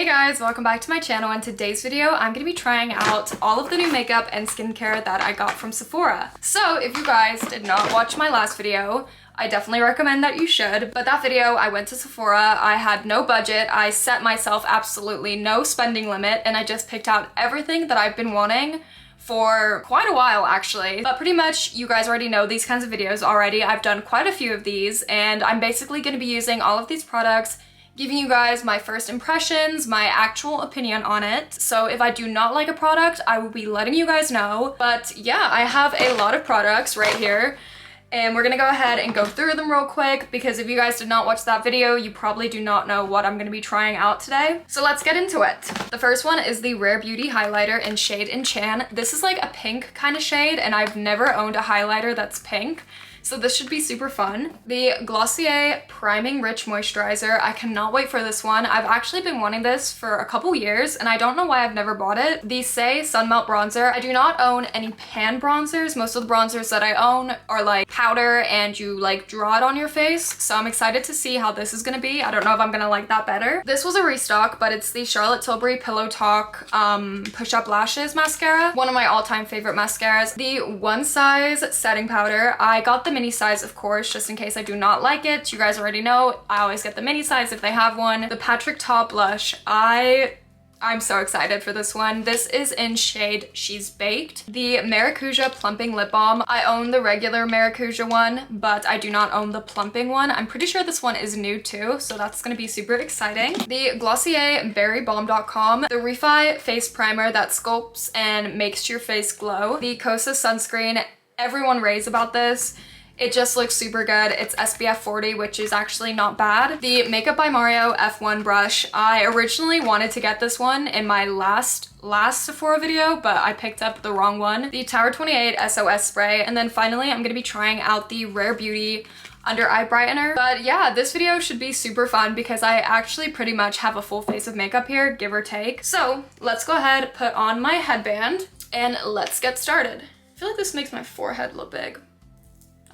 Hey guys, welcome back to my channel. In today's video, I'm going to be trying out all of the new makeup and skincare that I got from Sephora. So if you guys did not watch my last video, I definitely recommend that you should. But that video, I went to Sephora, I had no budget, I set myself absolutely no spending limit, and I just picked out everything that I've been wanting for quite a while actually. But pretty much you guys already know these kinds of videos already. I've done quite a few of these, and I'm basically going to be using all of these products, giving you guys my first impressions, my actual opinion on it. So if I do not like a product, I will be letting you guys know. But yeah, I have a lot of products right here, and we're gonna go ahead and go through them real quick because if you guys did not watch that video, you probably do not know what I'm gonna be trying out today. So let's get into it. The first one is the Rare Beauty highlighter in shade Enchant. This is like a pink kind of shade, and I've never owned a highlighter that's pink, so this should be super fun. The Glossier Priming Rich Moisturizer. I cannot wait for this one. I've actually been wanting this for a couple years, and I don't know why I've never bought it. The Say Sunmelt Bronzer. I do not own any pan bronzers. Most of the bronzers that I own are like powder and you like draw it on your face, so I'm excited to see how this is gonna be. I don't know if I'm gonna like that better. This was a restock, but it's the Charlotte Tilbury Pillow Talk Push Up Lashes Mascara. One of my all-time favorite mascaras. The One Size Setting Powder. I got the mini size, of course, just in case I do not like it. You guys already know I always get the mini size if they have one. The Patrick Ta Blush. I'm so excited for this one. This is in shade She's Baked. The Maracuja Plumping Lip Balm. I own the regular Maracuja one, but I do not own the plumping one. I'm pretty sure this one is new too, so that's gonna be super exciting. The Glossier Berry Balm dotcom. The Refy Face Primer that sculpts and makes your face glow. The Kosas Sunscreen. Everyone raves about this. It just looks super good. It's SPF 40, which is actually not bad. The Makeup by Mario F1 brush. I originally wanted to get this one in my last Sephora video, but I picked up the wrong one. The Tower 28 SOS spray. And then finally, I'm gonna be trying out the Rare Beauty under eye brightener. But yeah, this video should be super fun because I actually pretty much have a full face of makeup here, give or take. So let's go ahead, put on my headband, and let's get started. I feel like this makes my forehead look big.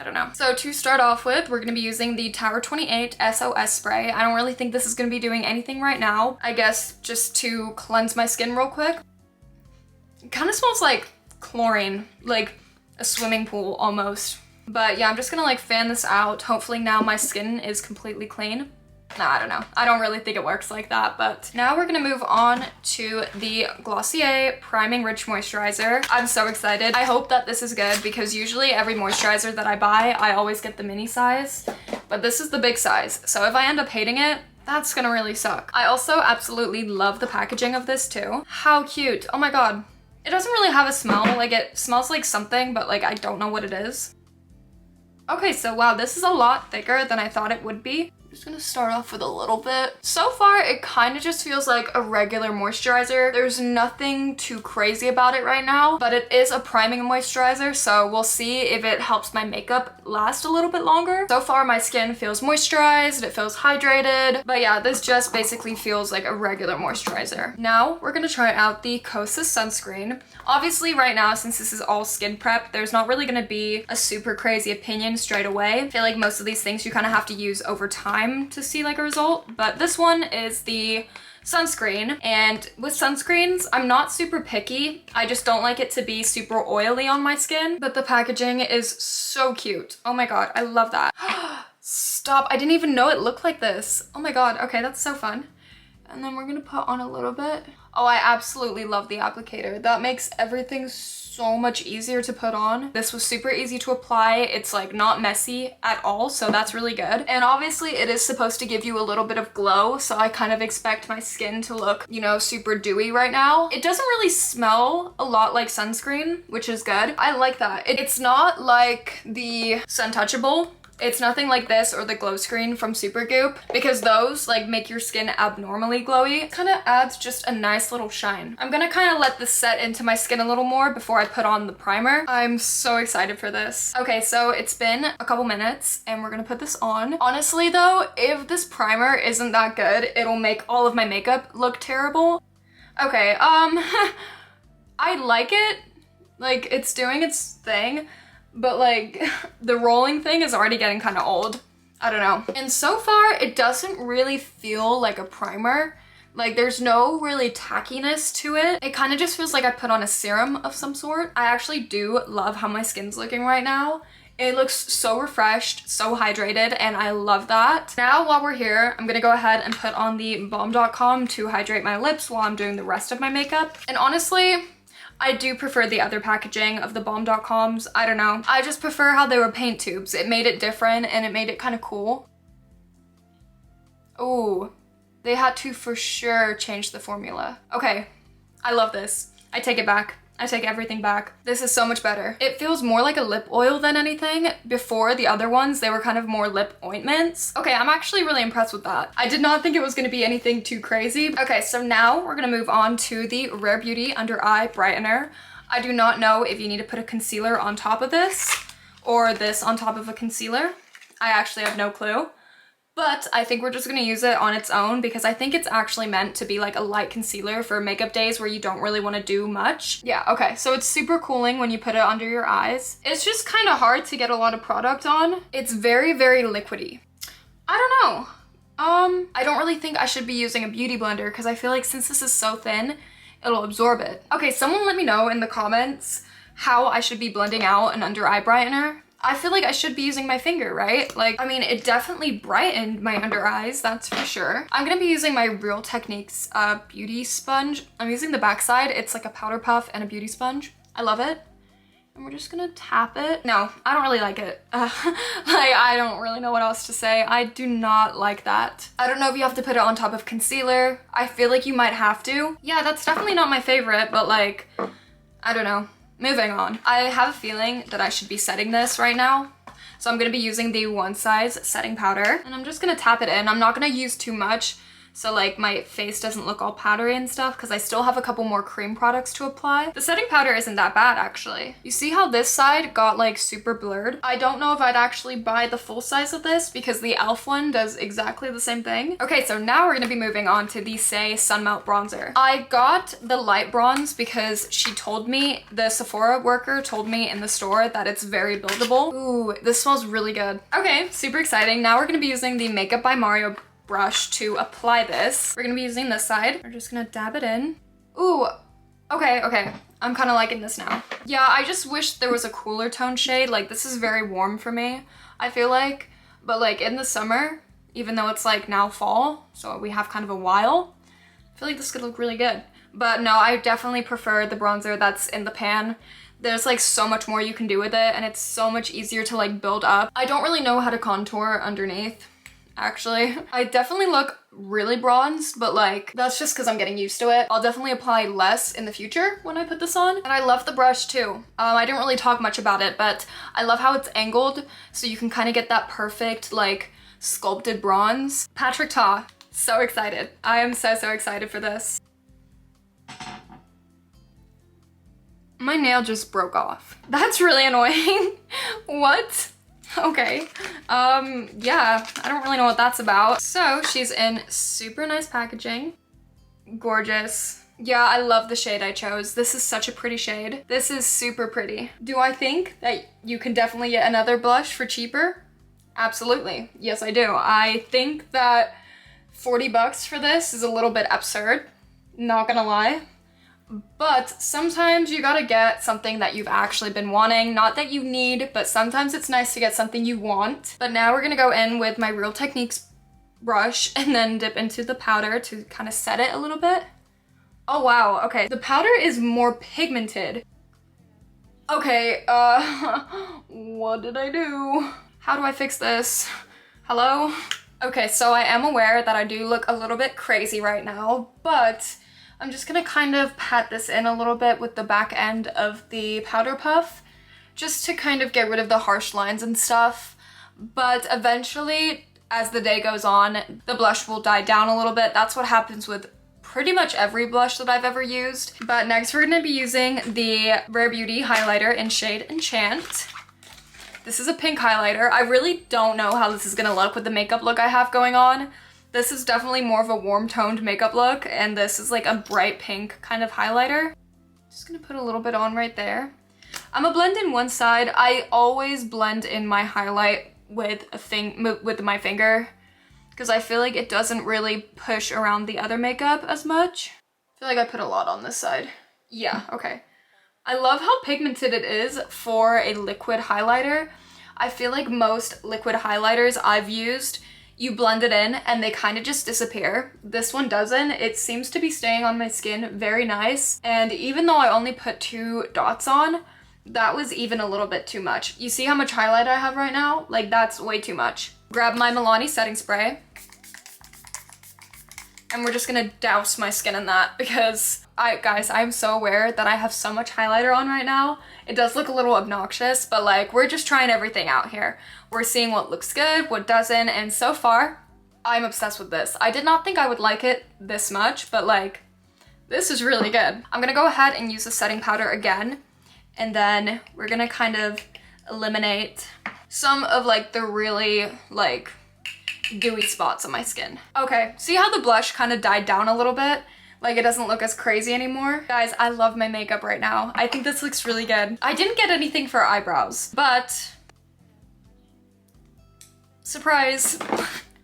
I don't know. So to start off with, we're gonna be using the Tower 28 SOS spray. I don't really think this is gonna be doing anything right now. I guess just to cleanse my skin real quick. It kind of smells like chlorine, like a swimming pool almost. But yeah, I'm just gonna like fan this out. Hopefully now my skin is completely clean. No, I don't know. I don't really think it works like that, but now we're gonna move on to the Glossier Priming Rich Moisturizer. I'm so excited. I hope that this is good because usually every moisturizer that I buy, I always get the mini size, but this is the big size. So if I end up hating it, that's gonna really suck. I also absolutely love the packaging of this too. How cute. Oh my God. It doesn't really have a smell. Like it smells like something, but like I don't know what it is. Okay, so wow, this is a lot thicker than I thought it would be. I'm just gonna start off with a little bit. So far, it kind of just feels like a regular moisturizer. There's nothing too crazy about it right now, but it is a priming moisturizer, so we'll see if it helps my makeup last a little bit longer. So far, my skin feels moisturized, it feels hydrated, but yeah, this just basically feels like a regular moisturizer. Now, we're gonna try out the Kosas sunscreen. Obviously, right now, since this is all skin prep, there's not really gonna be a super crazy opinion straight away. I feel like most of these things you kind of have to use over time to see like a result, but this one is the sunscreen, and with sunscreens I'm not super picky. I just don't like it to be super oily on my skin, but the packaging is so cute. Oh my God, I love that. Stop, I didn't even know it looked like this. Oh my God, okay, that's so fun. And then we're gonna put on a little bit. Oh, I absolutely love the applicator. That makes everything so much easier to put on. This was super easy to apply. It's like not messy at all, so that's really good. And obviously it is supposed to give you a little bit of glow, so I kind of expect my skin to look, you know, super dewy right now. It doesn't really smell a lot like sunscreen, which is good. I like that. It's not like the Suntouchable. It's nothing like this or the glow screen from Supergoop, because those like make your skin abnormally glowy. It kind of adds just a nice little shine. I'm gonna kind of let this set into my skin a little more before I put on the primer. I'm so excited for this. Okay, so it's been a couple minutes and we're gonna put this on. Honestly though, if this primer isn't that good, it'll make all of my makeup look terrible. Okay, I like it. Like, it's doing its thing. But like the rolling thing is already getting kind of old. I don't know. And so far it doesn't really feel like a primer. Like there's no really tackiness to it. It kind of just feels like I put on a serum of some sort. I actually do love how my skin's looking right now. It looks so refreshed, so hydrated, and I love that. Now, while we're here, I'm gonna go ahead and put on the balm.com to hydrate my lips while I'm doing the rest of my makeup. And honestly, I do prefer the other packaging of the balm.coms. I don't know. I just prefer how they were paint tubes. It made it different and it made it kind of cool. Ooh, they had to for sure change the formula. Okay, I love this. I take it back. I take everything back. This is so much better. It feels more like a lip oil than anything. Before, the other ones, they were kind of more lip ointments. Okay, I'm actually really impressed with that. I did not think it was gonna be anything too crazy. Okay, so now we're gonna move on to the Rare Beauty Under Eye Brightener. I do not know if you need to put a concealer on top of this or this on top of a concealer. I actually have no clue. But I think we're just gonna use it on its own because I think it's actually meant to be like a light concealer for makeup days where you don't really wanna do much. Yeah, okay, so it's super cooling when you put it under your eyes. It's just kind of hard to get a lot of product on. It's very, very liquidy. I don't know. I don't really think I should be using a beauty blender because I feel like since this is so thin, it'll absorb it. Okay, someone let me know in the comments how I should be blending out an under eye brightener. I feel like I should be using my finger, right? Like, I mean, it definitely brightened my under eyes, that's for sure. I'm gonna be using my Real Techniques beauty sponge. I'm using the backside. It's like a powder puff and a beauty sponge. I love it. And we're just gonna tap it. No, I don't really like it. Like, I don't really know what else to say. I do not like that. I don't know if you have to put it on top of concealer. I feel like you might have to. Yeah, that's definitely not my favorite, but like, I don't know. Moving on. I have a feeling that I should be setting this right now. So I'm gonna be using the One Size setting powder and I'm just gonna tap it in. I'm not gonna use too much so like my face doesn't look all powdery and stuff because I still have a couple more cream products to apply. The setting powder isn't that bad actually. You see how this side got like super blurred? I don't know if I'd actually buy the full size of this because the e.l.f. one does exactly the same thing. Okay, so now we're gonna be moving on to the Say Sun Melt Bronzer. I got the light bronze because she told me, the Sephora worker told me in the store that it's very buildable. Ooh, this smells really good. Okay, super exciting. Now we're gonna be using the Makeup by Mario brush to apply this. We're gonna be using this side. We're just gonna dab it in. Ooh, okay, okay. I'm kind of liking this now. Yeah, I just wish there was a cooler tone shade. Like this is very warm for me, I feel like. But like in the summer, even though it's like now fall, so we have kind of a while, I feel like this could look really good. But no, I definitely prefer the bronzer that's in the pan. There's like so much more you can do with it and it's so much easier to like build up. I don't really know how to contour underneath. Actually, I definitely look really bronzed, but like that's just because I'm getting used to it. I'll definitely apply less in the future when I put this on. And I love the brush too. I didn't really talk much about it, but I love how it's angled so you can kind of get that perfect like sculpted bronze. Patrick Ta, so excited. I am so excited for this. My nail just broke off. That's really annoying. What? Okay, yeah, I don't really know what that's about. So she's in super nice packaging. Gorgeous. Yeah, I love the shade I chose. This is such a pretty shade. This is super pretty. Do I think that you can definitely get another blush for cheaper? Absolutely. Yes, I do. I think that 40 bucks for this is a little bit absurd. Not gonna lie. But sometimes you gotta get something that you've actually been wanting. Not that you need, but sometimes it's nice to get something you want. But now we're gonna go in with my Real Techniques brush and then dip into the powder to kind of set it a little bit. Oh wow, okay. The powder is more pigmented. Okay, what did I do? How do I fix this? Hello? Okay, so I am aware that I do look a little bit crazy right now, but I'm just gonna kind of pat this in a little bit with the back end of the powder puff, just to kind of get rid of the harsh lines and stuff. But eventually, as the day goes on, the blush will die down a little bit. That's what happens with pretty much every blush that I've ever used. But next we're gonna be using the Rare Beauty highlighter in shade Enchant. This is a pink highlighter. I really don't know how this is gonna look with the makeup look I have going on. This is definitely more of a warm toned makeup look, and this is like a bright pink kind of highlighter. Just gonna put a little bit on right there. I'm gonna blend in one side. I always blend in my highlight with my finger, because I feel like it doesn't really push around the other makeup as much. I feel like I put a lot on this side. Yeah, okay. I love how pigmented it is for a liquid highlighter. I feel like most liquid highlighters I've used, you blend it in and they kind of just disappear. This one doesn't. It seems to be staying on my skin very nice. And even though I only put 2 dots on, that was even a little bit too much. You see how much highlight I have right now? Like, that's way too much. Grab my Milani setting spray. And we're just gonna douse my skin in that because guys, I'm so aware that I have so much highlighter on right now. It does look a little obnoxious, but like, we're just trying everything out here. We're seeing what looks good, what doesn't, and so far, I'm obsessed with this. I did not think I would like it this much, but like, this is really good. I'm gonna go ahead and use the setting powder again, and then we're gonna kind of eliminate some of like the really like dewy spots on my skin. Okay, see how the blush kind of died down a little bit? Like, it doesn't look as crazy anymore. Guys, I love my makeup right now. I think this looks really good. I didn't get anything for eyebrows, but surprise.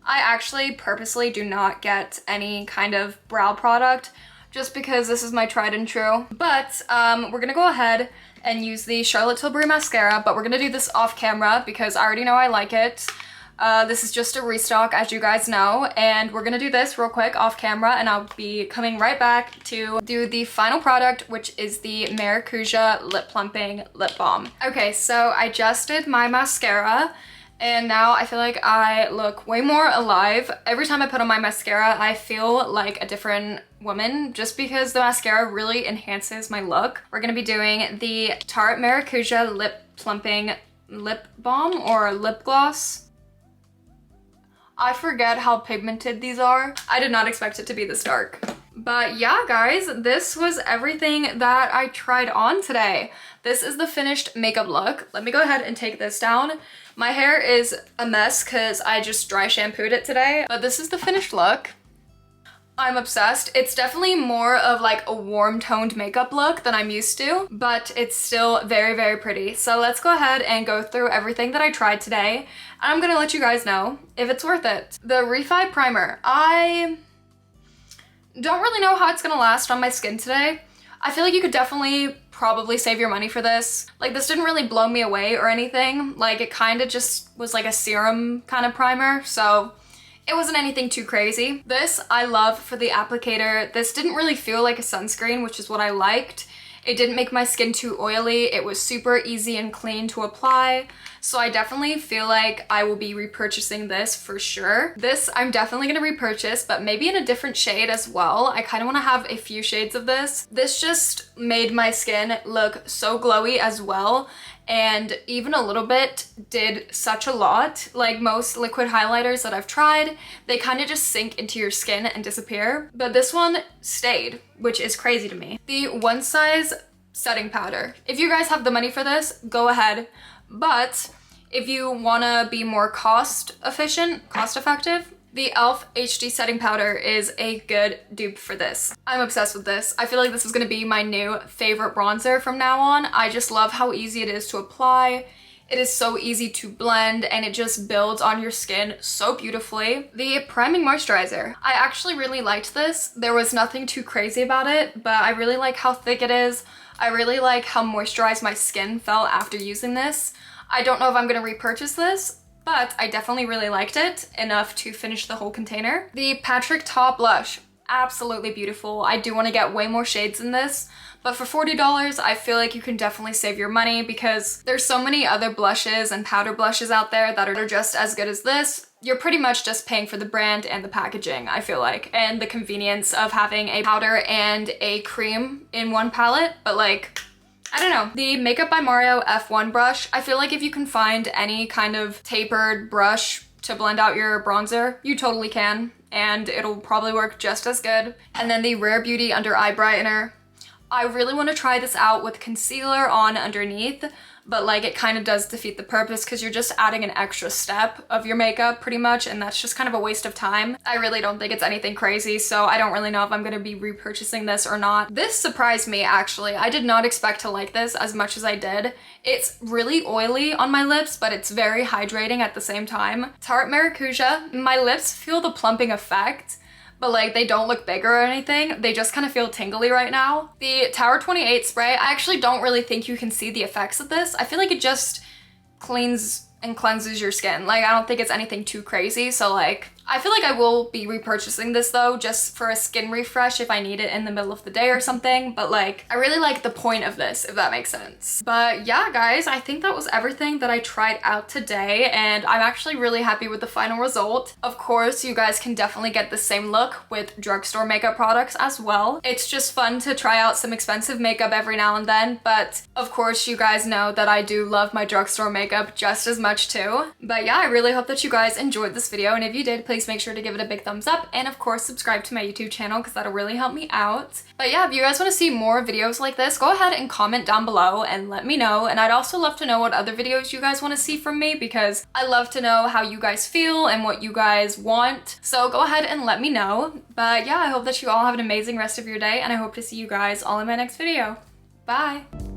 I actually purposely do not get any kind of brow product just because this is my tried and true. But we're gonna go ahead and use the Charlotte Tilbury mascara, but we're gonna do this off camera because I already know I like it. This is just a restock, as you guys know, and we're gonna do this real quick off camera, and I'll be coming right back to do the final product, which is the Maracuja Lip Plumping Lip Balm. Okay, so I just did my mascara, and now I feel like I look way more alive. Every time I put on my mascara, I feel like a different woman just because the mascara really enhances my look. We're gonna be doing the Tarte Maracuja Lip Plumping Lip Balm or lip gloss. I forget how pigmented these are. I did not expect it to be this dark. But yeah, guys, this was everything that I tried on today. This is the finished makeup look. Let me go ahead and take this down. My hair is a mess because I just dry shampooed it today, but this is the finished look. I'm obsessed. It's definitely more of like a warm toned makeup look than I'm used to, but it's still very, very pretty. So let's go ahead and go through everything that I tried today. And I'm gonna let you guys know if it's worth it. The Refy primer. I don't really know how it's gonna last on my skin today. I feel like you could definitely probably save your money for this. Like, this didn't really blow me away or anything. Like, it kind of just was like a serum kind of primer, so it wasn't anything too crazy. This I love for the applicator. This didn't really feel like a sunscreen, which is what I liked. It didn't make my skin too oily. It was super easy and clean to apply. So I definitely feel like I will be repurchasing this for sure. This I'm definitely gonna repurchase, but maybe in a different shade as well. I kind of want to have a few shades of this. This just made my skin look so glowy as well. And even a little bit did such a lot. Like most liquid highlighters that I've tried, they kind of just sink into your skin and disappear. But this one stayed, which is crazy to me. The One Size setting powder. If you guys have the money for this, go ahead. But if you wanna be more cost effective, the e.l.f. HD setting powder is a good dupe for this. I'm obsessed with this. I feel like this is gonna be my new favorite bronzer from now on. I just love how easy it is to apply. It is so easy to blend and it just builds on your skin so beautifully. The priming moisturizer. I actually really liked this. There was nothing too crazy about it, but I really like how thick it is. I really like how moisturized my skin felt after using this. I don't know if I'm gonna repurchase this, but I definitely really liked it enough to finish the whole container. The Patrick Ta blush, absolutely beautiful. I do want to get way more shades in this, but for $40, I feel like you can definitely save your money because there's so many other blushes and powder blushes out there that are just as good as this. You're pretty much just paying for the brand and the packaging, I feel like, and the convenience of having a powder and a cream in one palette, but like, I don't know. The Makeup by Mario F1 brush, I feel like if you can find any kind of tapered brush to blend out your bronzer, you totally can, and it'll probably work just as good. And then the Rare Beauty Under Eye Brightener. I really want to try this out with concealer on underneath, but like it kind of does defeat the purpose because you're just adding an extra step of your makeup pretty much, and that's just kind of a waste of time. I really don't think it's anything crazy, so I don't really know if I'm going to be repurchasing this or not. This surprised me actually. I did not expect to like this as much as I did. It's really oily on my lips, but it's very hydrating at the same time. Tarte Maracuja. My lips feel the plumping effect, but like they don't look bigger or anything. They just kind of feel tingly right now. The Tower 28 spray, I actually don't really think you can see the effects of this. I feel like it just cleans and cleanses your skin. Like I don't think it's anything too crazy. So like I feel like I will be repurchasing this though, just for a skin refresh if I need it in the middle of the day or something. But like, I really like the point of this, if that makes sense. But yeah, guys, I think that was everything that I tried out today, and I'm actually really happy with the final result. Of course, you guys can definitely get the same look with drugstore makeup products as well. It's just fun to try out some expensive makeup every now and then, but of course, you guys know that I do love my drugstore makeup just as much too. But yeah, I really hope that you guys enjoyed this video, and if you did, please make sure to give it a big thumbs up, and of course subscribe to my YouTube channel because that'll really help me out. But yeah, if you guys want to see more videos like this, go ahead and comment down below and let me know. And I'd also love to know what other videos you guys want to see from me, because I love to know how you guys feel and what you guys want. So go ahead and let me know. But yeah, I hope that you all have an amazing rest of your day, and I hope to see you guys all in my next video. Bye!